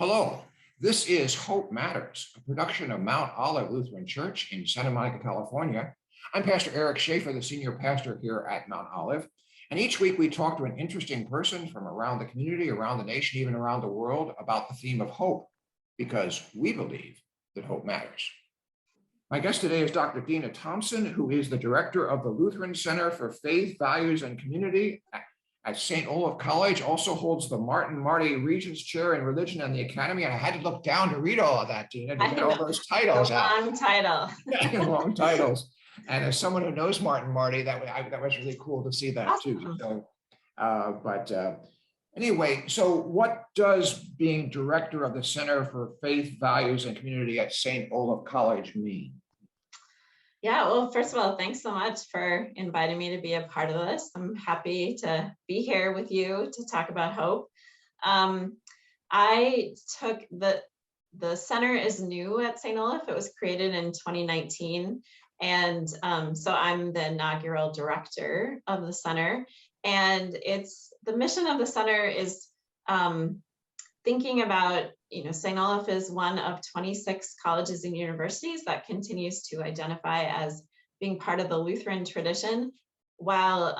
Hello, this is Hope Matters, a production of Mount Olive Lutheran Church in Santa Monica, California. I'm Pastor Shafer, the senior pastor here at Mount Olive. And each week we talk to an interesting person from around the community, around the nation, even around the world about the theme of hope, because we believe that hope matters. My guest today is Dr. Deanna Thompson, who is the director of the Lutheran Center for Faith, Values, and Community at St. Olaf College, also holds the Martin Marty Regents Chair in Religion and the Academy. And I had to look down to read all of that, Deanna, to get all those titles out. Long title. Long titles. And as someone who knows Martin Marty, that was really cool to see that too. So, anyway, so what does being director of the Center for Faith, Values, and Community at St. Olaf College mean? Yeah, well, first of all, thanks so much for inviting me to be a part of this. I'm happy to be here with you to talk about hope. I took the center is new at St. Olaf. It was created in 2019. And so I'm the inaugural director of the center. And the mission of the center is thinking about, St. Olaf is one of 26 colleges and universities that continues to identify as being part of the Lutheran tradition. While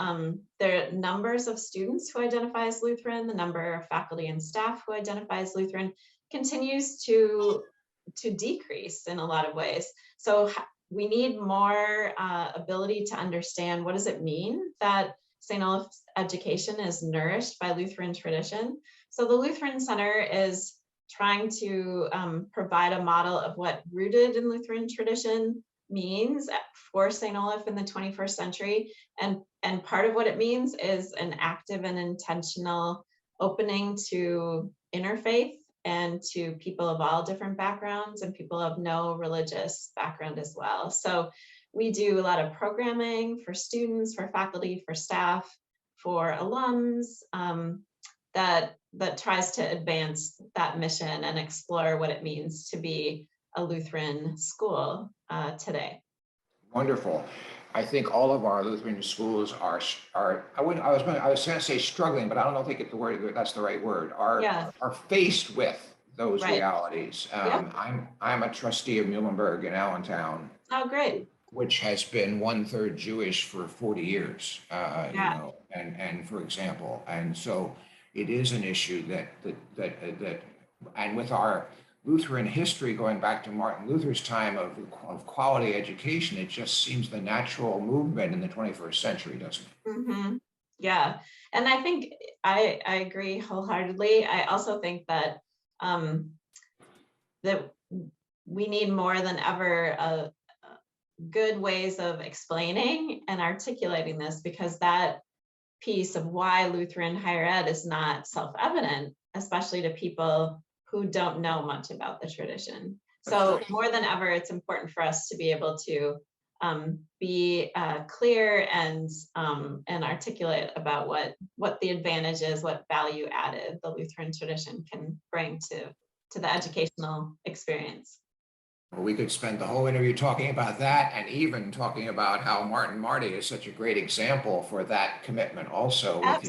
there are numbers of students who identify as Lutheran, the number of faculty and staff who identify as Lutheran continues to decrease in a lot of ways. So we need more ability to understand, what does it mean that St. Olaf's education is nourished by Lutheran tradition? So the Lutheran Center is trying to provide a model of what rooted in Lutheran tradition means for St. Olaf in the 21st century. And part of what it means is an active and intentional opening to interfaith and to people of all different backgrounds and people of no religious background as well. So we do a lot of programming for students, for faculty, for staff, for alums, that tries to advance that mission and explore what it means to be a Lutheran school today. Wonderful. I think all of our Lutheran schools are I was going to say struggling, but I don't think that's the right word. Are faced with those realities. I'm a trustee of Muhlenberg in Allentown. Oh, great. Which has been 1/3 Jewish for 40 years, and for example, and so it is an issue that, and with our Lutheran history going back to Martin Luther's time of quality education, it just seems the natural movement in the 21st century, doesn't it? Mm-hmm. Yeah, and I think I agree wholeheartedly. I also think that that we need more than ever good ways of explaining and articulating this, because that piece of why Lutheran higher ed is not self-evident, especially to people who don't know much about the tradition. So more than ever, it's important for us to be able to be clear and articulate about what the advantage is, what value added the Lutheran tradition can bring to the educational experience. Well, we could spend the whole interview talking about that, and even talking about how Martin Marty is such a great example for that commitment also, with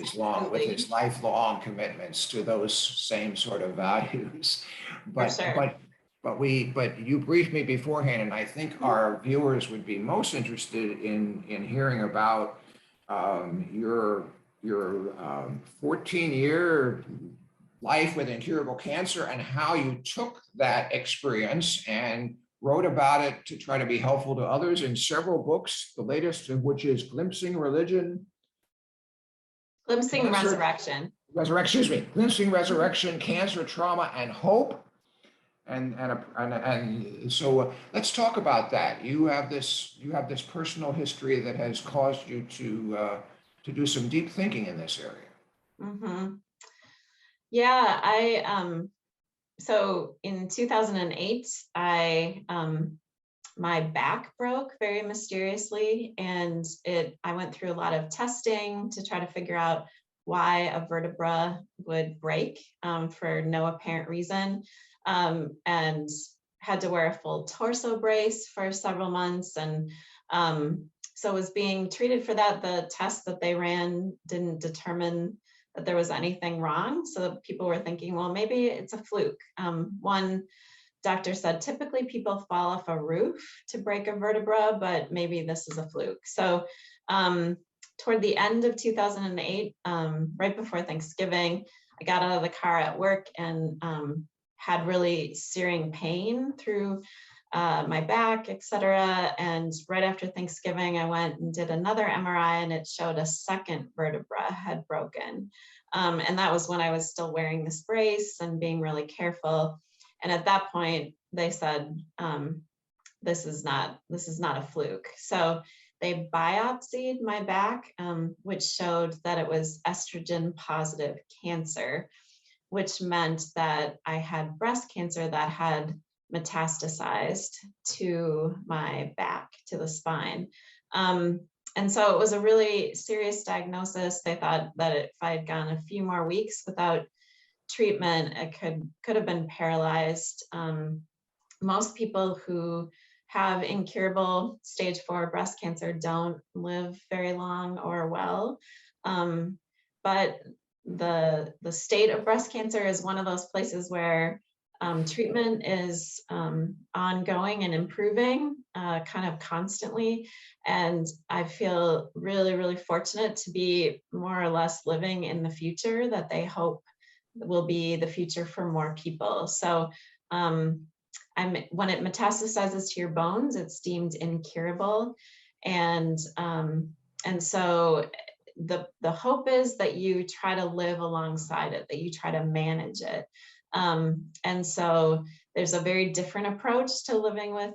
his lifelong commitments to those same sort of values. But you briefed me beforehand, and I think our viewers would be most interested in hearing about your 14-year life with incurable cancer, and how you took that experience and wrote about it to try to be helpful to others in several books, the latest of which is Glimpsing Resurrection, Cancer, Trauma, and Hope. And so let's talk about that. You have this personal history that has caused you to do some deep thinking in this area. Mm-hmm. Yeah, so in 2008, my back broke very mysteriously, and I went through a lot of testing to try to figure out why a vertebra would break for no apparent reason, and had to wear a full torso brace for several months, and so was being treated for that. The test that they ran didn't determine that there was anything wrong. So people were thinking, well, maybe it's a fluke. One doctor said, typically people fall off a roof to break a vertebra, but maybe this is a fluke. So toward the end of 2008, right before Thanksgiving, I got out of the car at work and had really searing pain through my back, etc. And right after Thanksgiving, I went and did another MRI, and it showed a second vertebra had broken. And that was when I was still wearing this brace and being really careful. And at that point, they said, this is not a fluke. So they biopsied my back, which showed that it was estrogen positive cancer, which meant that I had breast cancer that had metastasized to my back, to the spine. And so it was a really serious diagnosis. They thought that if I had gone a few more weeks without treatment, it could have been paralyzed. Most people who have incurable stage 4 breast cancer don't live very long or well. But the state of breast cancer is one of those places where treatment is ongoing and improving kind of constantly. And I feel really, really fortunate to be more or less living in the future that they hope will be the future for more people. So when it metastasizes to your bones, it's deemed incurable. And so the hope is that you try to live alongside it, that you try to manage it. And so there's a very different approach to living with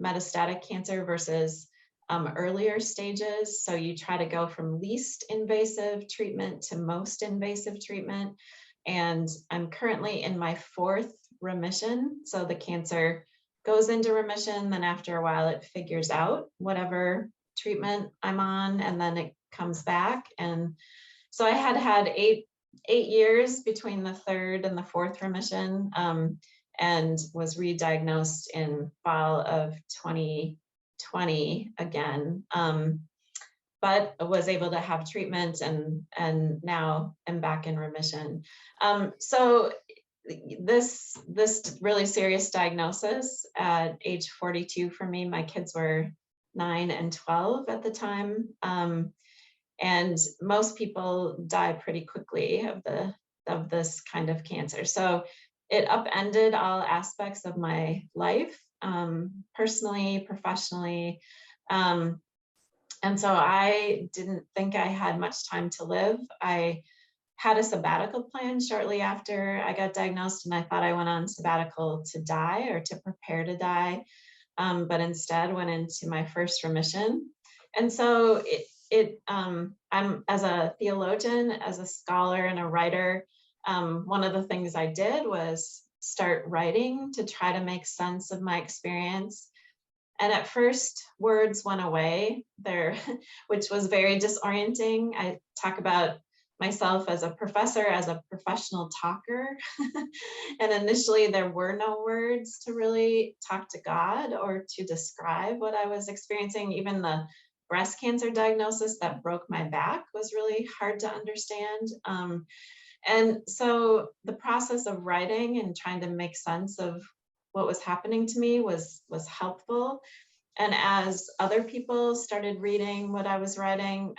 metastatic cancer versus earlier stages. So you try to go from least invasive treatment to most invasive treatment. And I'm currently in my 4th remission. So the cancer goes into remission, then after a while it figures out whatever treatment I'm on, and then it comes back. And so I had 8 years between the 3rd and the 4th remission, and was re-diagnosed in fall of 2020 again, but was able to have treatment and now am back in remission. So this really serious diagnosis at age 42 for me, my kids were 9 and 12 at the time. And most people die pretty quickly of this kind of cancer. So it upended all aspects of my life, personally, professionally. And so I didn't think I had much time to live. I had a sabbatical plan shortly after I got diagnosed, and I thought I went on sabbatical to die or to prepare to die, but instead went into my 1st remission. And so I'm, as a theologian, as a scholar and a writer, one of the things I did was start writing to try to make sense of my experience. And at first, words went away there, which was very disorienting. I talk about myself as a professor, as a professional talker. And initially there were no words to really talk to God or to describe what I was experiencing. Even the breast cancer diagnosis that broke my back was really hard to understand. And so the process of writing and trying to make sense of what was happening to me was helpful. And as other people started reading what I was writing,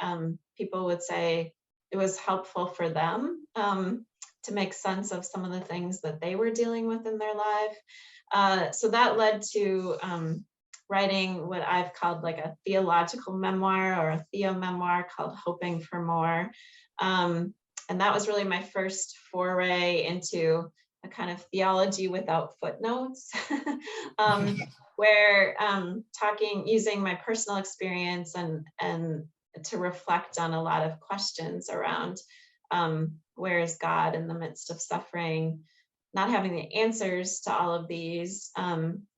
people would say it was helpful for them to make sense of some of the things that they were dealing with in their life. So that led to writing what I've called like a theological memoir or a theo-memoir called Hoping for More. And that was really my first foray into a kind of theology without footnotes, where using my personal experience and to reflect on a lot of questions around where is God in the midst of suffering, not having the answers to all of these,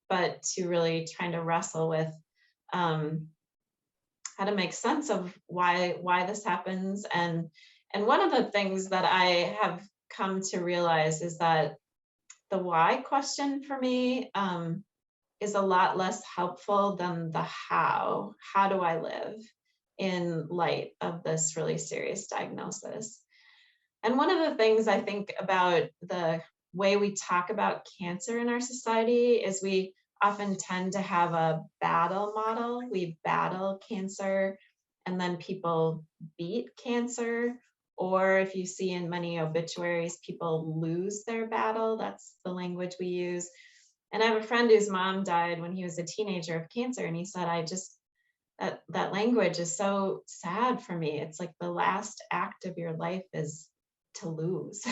but to really trying to wrestle with how to make sense of why this happens. And one of the things that I have come to realize is that the why question for me is a lot less helpful than the how. How do I live in light of this really serious diagnosis? And one of the things I think about the way we talk about cancer in our society is we often tend to have a battle model. We battle cancer, and then people beat cancer. Or if you see in many obituaries, people lose their battle. That's the language we use. And I have a friend whose mom died when he was a teenager of cancer, and he said, that language is so sad for me. It's like the last act of your life is to lose.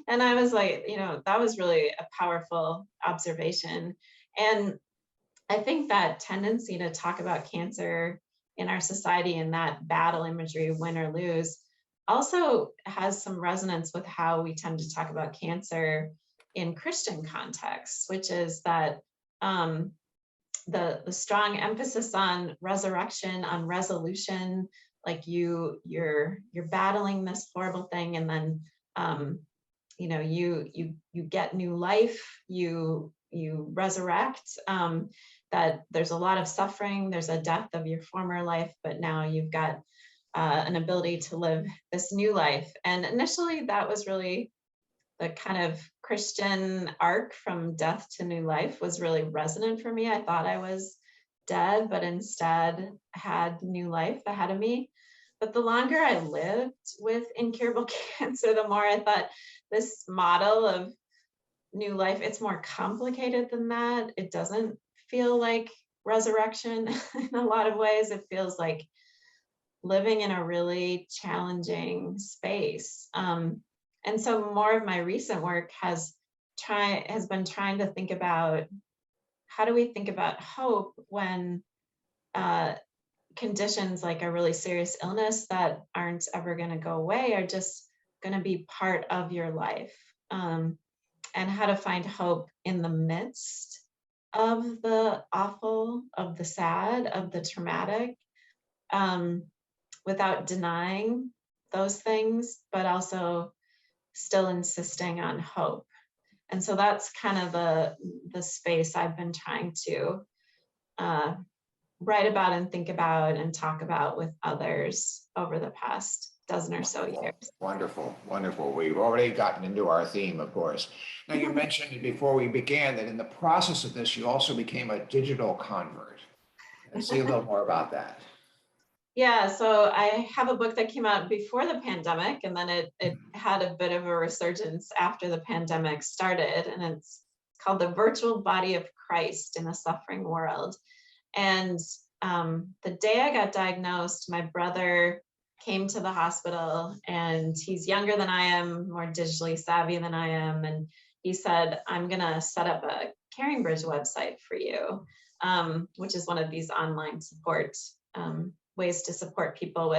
And I was like, that was really a powerful observation. And I think that tendency to talk about cancer in our society and that battle imagery, win or lose, also has some resonance with how we tend to talk about cancer in Christian contexts, which is that the strong emphasis on resurrection, on resolution, like you're battling this horrible thing, and then you get new life, you resurrect, that there's a lot of suffering, there's a death of your former life, but now you've got an ability to live this new life. And initially that was really the kind of Christian arc from death to new life was really resonant for me. I thought I was dead, but instead had new life ahead of me. But the longer I lived with incurable cancer, the more I thought this model of new life, it's more complicated than that. It doesn't feel like resurrection in a lot of ways. It feels like living in a really challenging space. And so more of my recent work has been trying to think about, how do we think about hope when conditions like a really serious illness that aren't ever going to go away are just going to be part of your life, and how to find hope in the midst of the awful, of the sad, of the traumatic, without denying those things, but also still insisting on hope. And so that's kind of the space I've been trying to write about and think about and talk about with others over the past dozen or so years. Wonderful, wonderful. We've already gotten into our theme, of course. Now, you mentioned before we began that in the process of this, you also became a digital convert. Say a little more about that. Yeah, so I have a book that came out before the pandemic, and then it had a bit of a resurgence after the pandemic started, and it's called The Virtual Body of Christ in a Suffering World. And the day I got diagnosed, my brother came to the hospital, and he's younger than I am, more digitally savvy than I am, and he said, I'm gonna set up a CaringBridge website for you, which is one of these online support ways to support people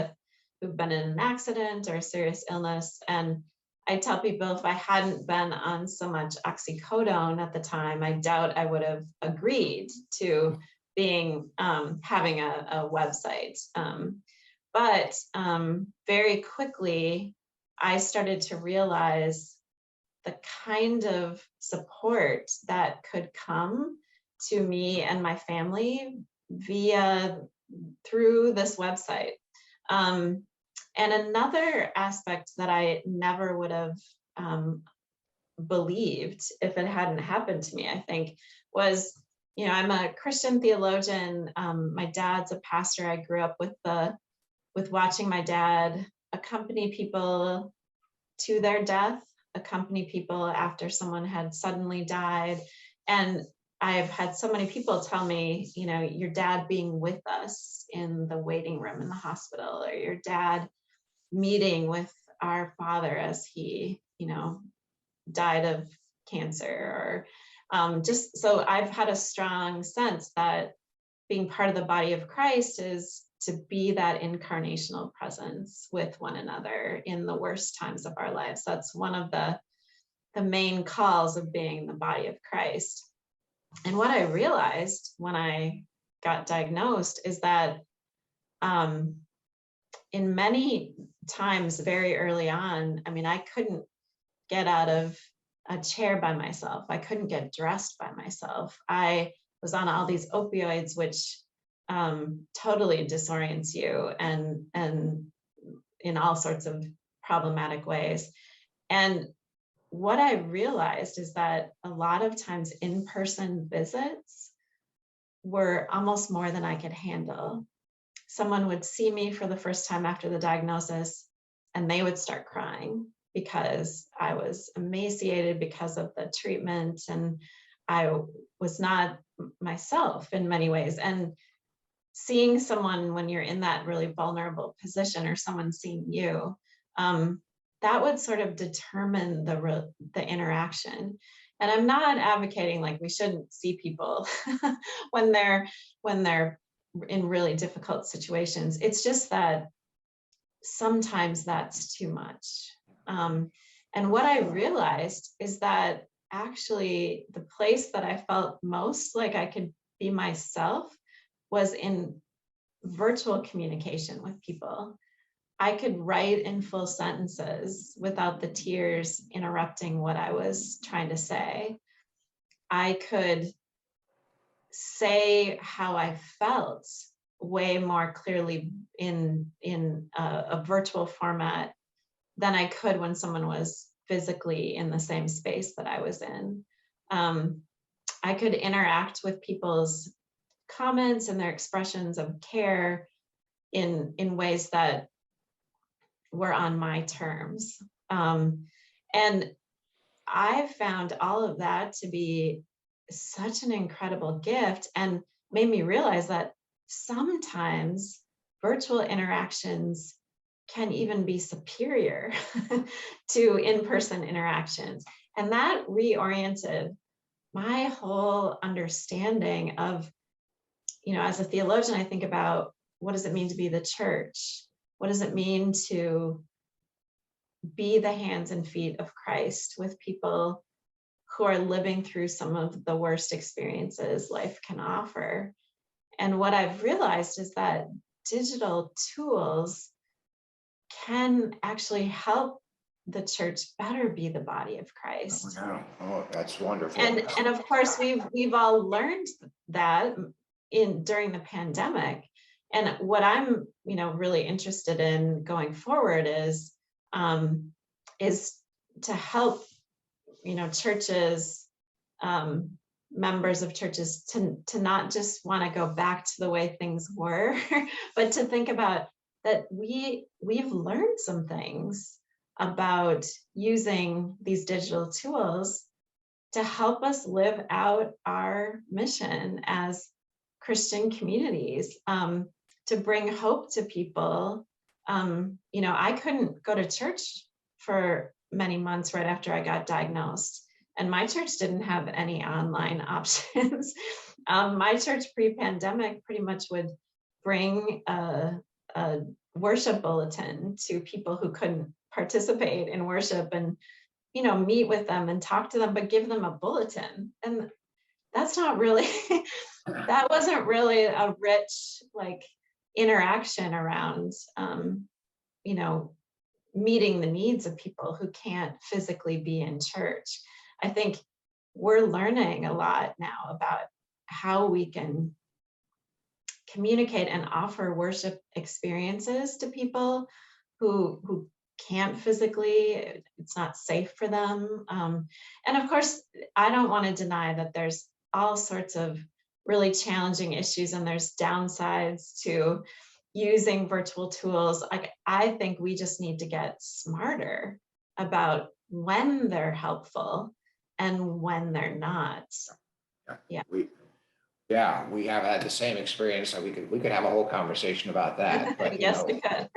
who've been in an accident or a serious illness. And I tell people, if I hadn't been on so much oxycodone at the time, I doubt I would have agreed to having a website. But very quickly, I started to realize the kind of support that could come to me and my family through this website. And another aspect that I never would have believed if it hadn't happened to me, I think, was, I'm a Christian theologian. My dad's a pastor. I grew up with watching my dad accompany people to their death, accompany people after someone had suddenly died. And I've had so many people tell me, your dad being with us in the waiting room in the hospital, or your dad meeting with our father as he, died of cancer, or just so I've had a strong sense that being part of the body of Christ is to be that incarnational presence with one another in the worst times of our lives. That's one of the main calls of being the body of Christ. And what I realized when I got diagnosed is that in many times very early on, I couldn't get out of a chair by myself. I couldn't get dressed by myself. I was on all these opioids, which totally disorients you and in all sorts of problematic ways. And what I realized is that a lot of times in-person visits were almost more than I could handle. Someone would see me for the first time after the diagnosis, and they would start crying because I was emaciated because of the treatment, and I was not myself in many ways. And seeing someone when you're in that really vulnerable position, or someone seeing you, that would sort of determine the interaction. And I'm not advocating like we shouldn't see people when they're in really difficult situations. It's just that sometimes that's too much. And what I realized is that actually the place that I felt most like I could be myself was in virtual communication with people. I could write in full sentences without the tears interrupting what I was trying to say. I could say how I felt way more clearly in a virtual format than I could when someone was physically in the same space that I was in. I could interact with people's comments and their expressions of care in ways that were on my terms. And I found all of that to be such an incredible gift, and made me realize that sometimes virtual interactions can even be superior to in-person interactions. And that reoriented my whole understanding of, as a theologian, I think about what does it mean to be the church? What does it mean to be the hands and feet of Christ with people who are living through some of the worst experiences life can offer? And what I've realized is that digital tools can actually help the church better be the body of Christ. Oh, that's wonderful. And of course, we've all learned that during the pandemic. And what I'm, really interested in going forward is to help, churches, members of churches to not just want to go back to the way things were, but to think about that we've learned some things about using these digital tools to help us live out our mission as Christian communities, to bring hope to people. I couldn't go to church for many months right after I got diagnosed, and my church didn't have any online options. My church pre-pandemic pretty much would bring a worship bulletin to people who couldn't participate in worship, and meet with them and talk to them, but give them a bulletin. And that's not really that wasn't really a rich interaction around meeting the needs of people who can't physically be in church. I think we're learning a lot now about how we can communicate and offer worship experiences to people who can't physically, it's not safe for them. And of course, I don't want to deny that there's all sorts of really challenging issues, and there's downsides to using virtual tools. I think we just need to get smarter about when they're helpful and when they're not. Yeah. We have had the same experience, so we could have a whole conversation about that. But yes, we could.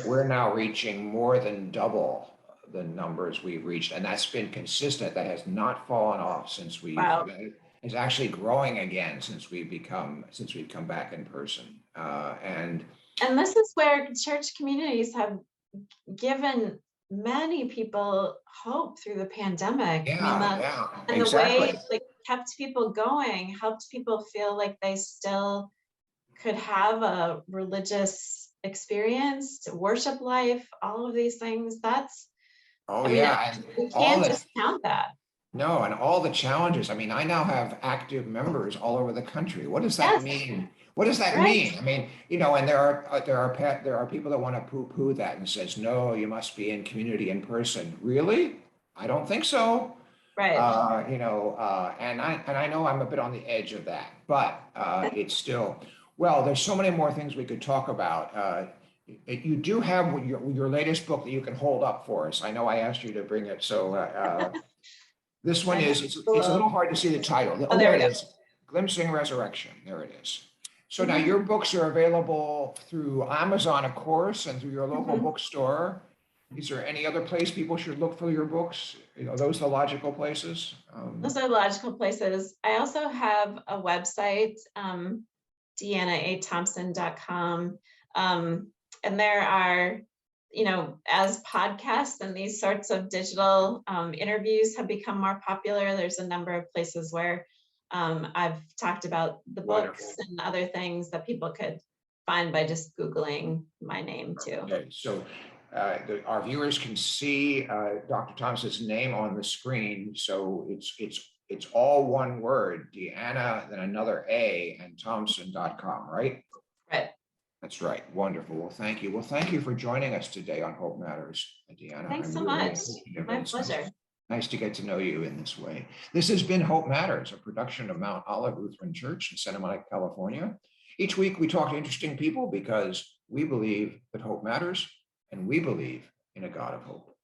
we're now reaching more than double the numbers we've reached, and that's been consistent. That has not fallen off since we. Wow. It's actually growing again since we've come back in person, and this is where church communities have given many people hope through the pandemic. Exactly. The way it kept people going, helped people feel like they still could have a religious experience, worship life, all of these things. That's we can't discount that. No, and all the challenges. I now have active members all over the country. What does that mean? What does that Right. mean? I mean, and there are people that want to poo-poo that and says, no, you must be in community in person. Really? I don't think so. Right. And I know I'm a bit on the edge of that, but it's still, well, there's so many more things we could talk about. You do have your latest book that you can hold up for us. I know I asked you to bring it, so this one I have it's a little hard to see the title. Oh, Oh, there there we it go. is. Glimpsing Resurrection. There it is. So now Mhm. your books are available through Amazon, of course, and through your local Mhm. bookstore. Is there any other place people should look for your books? Those are the logical places. Those are logical places. I also have a website, DeannaAThompson.com. And there are, as podcasts and these sorts of digital interviews have become more popular, there's a number of places where I've talked about the books Wonderful. and other things that people could find by just Googling my name too. Okay, so our viewers can see Dr. Thompson's name on the screen. So it's all one word, Deanna, then another A, and Thompson.com, right? Right. That's right. Wonderful. Well, thank you. Well, thank you for joining us today on Hope Matters, Deanna. Thanks I'm so really much. appreciative. My It's pleasure. nice to get to know you in this way. This has been Hope Matters, a production of Mount Olive Lutheran Church in Santa Monica, California. Each week we talk to interesting people because we believe that hope matters and we believe in a God of hope.